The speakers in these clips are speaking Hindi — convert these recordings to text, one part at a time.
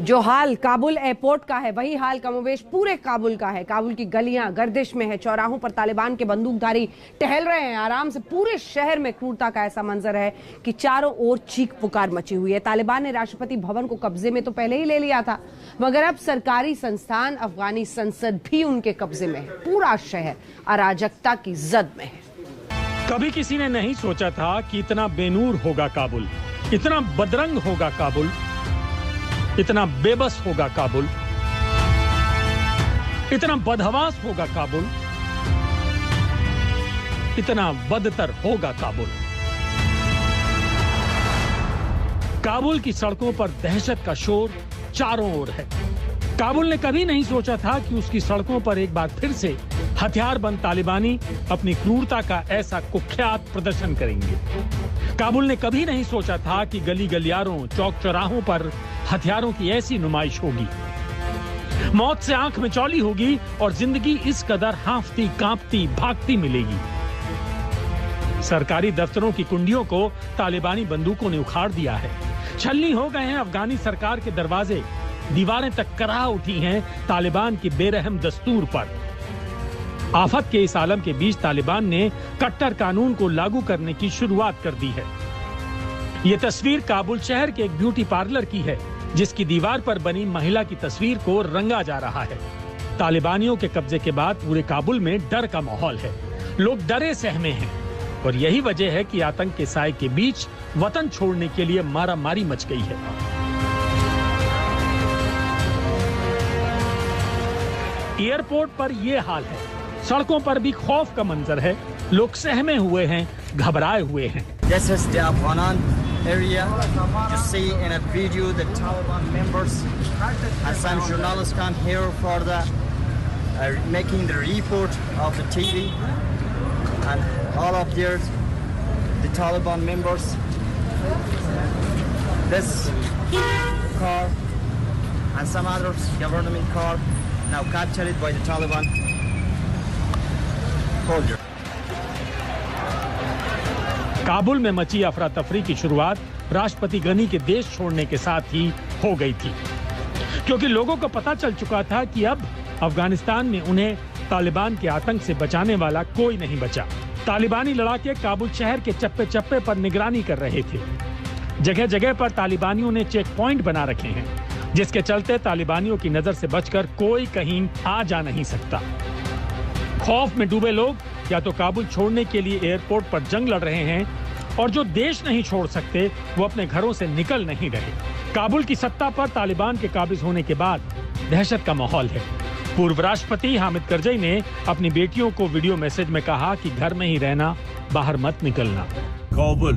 जो हाल काबुल एयरपोर्ट का है वही हाल कमोबेश पूरे काबुल का है। काबुल की गलियां गर्दिश में है, चौराहों पर तालिबान के बंदूकधारी टहल रहे हैं आराम से। पूरे शहर में क्रूरता का ऐसा मंजर है कि चारों ओर चीख पुकार मची हुई है। तालिबान ने राष्ट्रपति भवन को कब्जे में तो पहले ही ले लिया था, मगर अब सरकारी संस्थान अफगानी संसद भी उनके कब्जे में है। पूरा शहर अराजकता की जद में है। कभी किसी ने नहीं सोचा था कि इतना बेनूर होगा काबुल, इतना बदरंग होगा काबुल, इतना बेबस होगा काबुल, इतना बदहवास होगा काबुल, इतना बदतर होगा काबुल। काबुल की सड़कों पर दहशत का शोर चारों ओर है। काबुल ने कभी नहीं सोचा था कि उसकी सड़कों पर एक बार फिर से हथियारबंद तालिबानी अपनी क्रूरता का ऐसा कुख्यात प्रदर्शन करेंगे। काबुल ने कभी नहीं सोचा था कि गली गलियारों, चौक चौराहों पर हथियारों की ऐसी नुमाइश होगी। मौत से आंख में चौली होगी और जिंदगी इस कदर हांफती, कांपती, भागती मिलेगी। सरकारी दफ्तरों की कुंडियों को तालिबानी बंदूकों ने उखाड़ दिया है। छलनी हो गए हैं अफगानी सरकार के दरवाजे, दीवारें तक कराह उठी हैं तालिबान की बेरहम दस्तूर पर। आफत के इस आलम के बीच तालिबान ने कट्टर कानून को लागू करने की शुरुआत कर दी है। ये तस्वीर काबुल शहर के एक ब्यूटी पार्लर की है, जिसकी दीवार पर बनी महिला की तस्वीर को रंगा जा रहा है। तालिबानियों के कब्जे के बाद पूरे काबुल में डर का माहौल है। लोग डरे सहमे हैं और यही वजह है कि आतंक के साए के बीच वतन छोड़ने के लिए मारामारी मच गई है। एयरपोर्ट पर यह हाल है, सड़कों पर भी खौफ का मंजर है। लोग सहमे हुए हैं, घबराए हुए हैं। This is the Afghanan area. You see in a video the Taliban members and some journalists come here for the making the report of the TV, and all of the Taliban members. This car and some other government car now captured by the Taliban soldiers. Kabul में मची अफरा तफरी की शुरुआत राष्ट्रपति गनी के देश छोड़ने के साथ ही हो गई थी, क्योंकि लोगों को पता चल चुका था कि अब अफगानिस्तान में उन्हें तालिबान के आतंक से बचाने वाला कोई नहीं बचा। तालिबानी लड़ाके काबुल शहर के चप्पे चप्पे पर निगरानी कर रहे थे। जगह जगह पर तालिबानियों ने चेक पॉइंट बना रखे हैं, जिसके चलते तालिबानियों की नजर से बचकर कोई कहीं आ जा नहीं सकता। खौफ में डूबे लोग या तो काबुल छोड़ने के लिए एयरपोर्ट पर जंग लड़ रहे हैं, और जो देश नहीं छोड़ सकते वो अपने घरों से निकल नहीं रहे। काबुल की सत्ता पर तालिबान के काबिज होने के बाद दहशत का माहौल है। पूर्व राष्ट्रपति हामिद करजई ने अपनी बेटियों को वीडियो मैसेज में कहा कि घर में ही रहना, बाहर मत निकलना। काबुल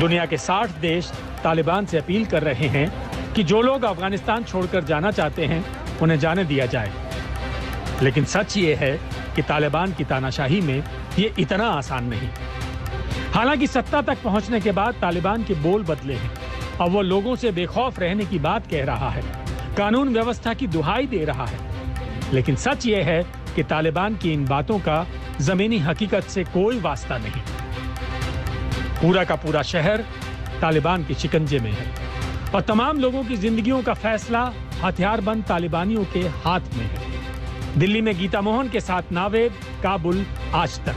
दुनिया के 60 देश तालिबान से अपील कर रहे हैं कि जो लोग अफगानिस्तान छोड़कर जाना चाहते हैं उन्हें जाने दिया जाए। लेकिन सच ये है कि तालिबान की तानाशाही में ये इतना आसान नहीं। हालांकि सत्ता तक पहुंचने के बाद तालिबान के बोल बदले हैं। अब वो लोगों से बेखौफ रहने की बात कह रहा है, कानून व्यवस्था की दुहाई दे रहा है। लेकिन सच ये है कि तालिबान की इन बातों का जमीनी हकीकत से कोई वास्ता नहीं। पूरा का पूरा शहर तालिबान के शिकंजे में है और तमाम लोगों की जिंदगियों का फैसला हथियारबंद तालिबानियों के हाथ में है। दिल्ली में गीता मोहन के साथ नावेद, काबुल आज तक।